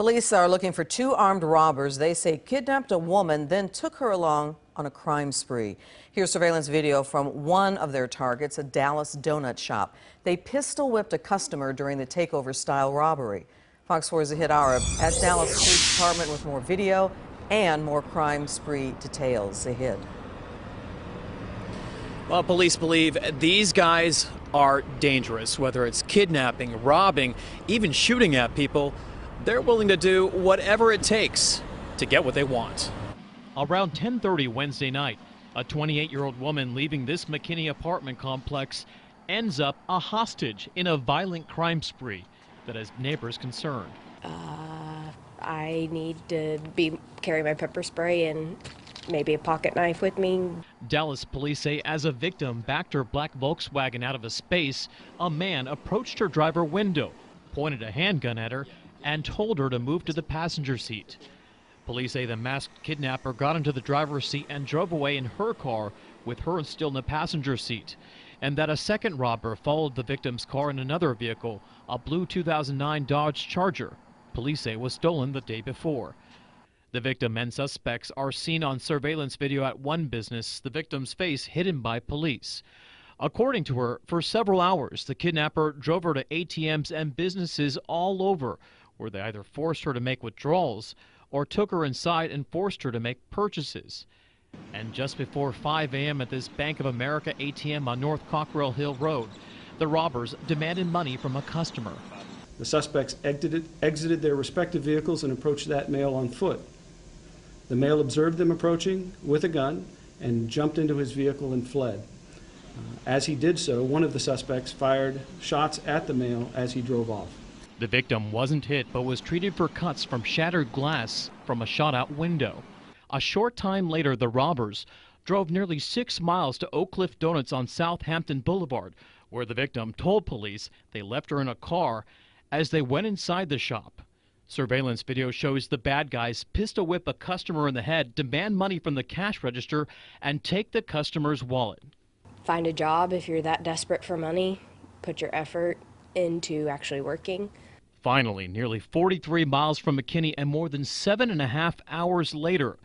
Police are looking for two armed robbers. They say kidnapped a woman, then took her along on a crime spree. Here's surveillance video from one of their targets, a Dallas donut shop. They pistol whipped a customer during the takeover-style robbery. Fox 4's Zahid Arab at Dallas Police Department with more video and more crime spree details. Zahid. Well, police believe these guys are dangerous, whether it's kidnapping, robbing, even shooting at people. They're willing to do whatever it takes to get what they want. Around 10:30 Wednesday night, a 28-year-old woman leaving this McKinney apartment complex ends up a hostage in a violent crime spree that has neighbors concerned. I need to carry my pepper spray and maybe a pocket knife with me. Dallas police say as a victim backed her black Volkswagen out of a space, a man approached her driver window, pointed a handgun at her, and told her to move to the passenger seat. Police say the masked kidnapper got into the driver's seat and drove away in her car with her still in the passenger seat, and that a second robber followed the victim's car in another vehicle, a blue 2009 Dodge Charger. Police say was stolen the day before. The victim and suspects are seen on surveillance video at one business, the victim's face hidden by police. According to her, for several hours, the kidnapper drove her to ATMs and businesses all over, where they either forced her to make withdrawals or took her inside and forced her to make purchases. And just before 5 a.m. at this Bank of America ATM on North Cockrell Hill Road, the robbers demanded money from a customer. The suspects exited their respective vehicles and approached that male on foot. The male observed them approaching with a gun and jumped into his vehicle and fled. As he did so, one of the suspects fired shots at the male as he drove off. The victim wasn't hit but was treated for cuts from shattered glass from a shot-out window. A short time later, the robbers drove nearly 6 miles to Oak Cliff Donuts on Southampton Boulevard, where the victim told police they left her in a car as they went inside the shop. Surveillance video shows the bad guys pistol whip a customer in the head, demand money from the cash register, and take the customer's wallet. Find a job if you're that desperate for money. Put your effort into actually working. Finally, nearly 43 miles from McKinney and more than 7.5 hours later,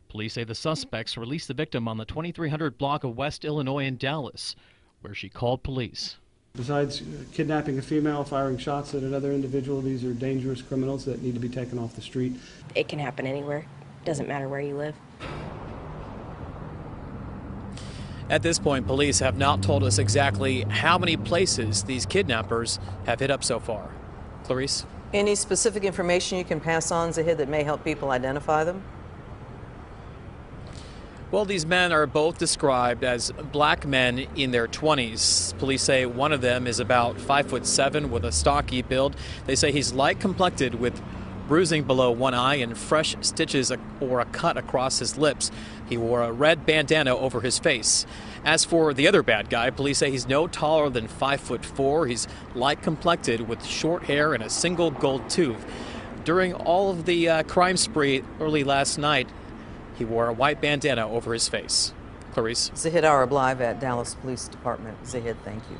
police say the suspects released the victim on the 2300 block of West Illinois in Dallas, where she called police. Besides kidnapping a female, firing shots at another individual, these are dangerous criminals that need to be taken off the street. It can happen anywhere. Doesn't matter where you live. At this point, police have not told us exactly how many places these kidnappers have hit up so far. Clarice? Any specific information you can pass on, Zahid, that may help people identify them? Well, these men are both described as black men in their 20s. Police say one of them is about 5'7" with a stocky build. They say he's light complected with bruising below one eye and fresh stitches or a cut across his lips. He wore a red bandana over his face. As for the other bad guy, police say he's no taller than 5'4". He's light complected with short hair and a single gold tooth. During all of the crime spree early last night, he wore a white bandana over his face. Clarice? Zahid Arab live at Dallas Police Department. Zahid, thank you.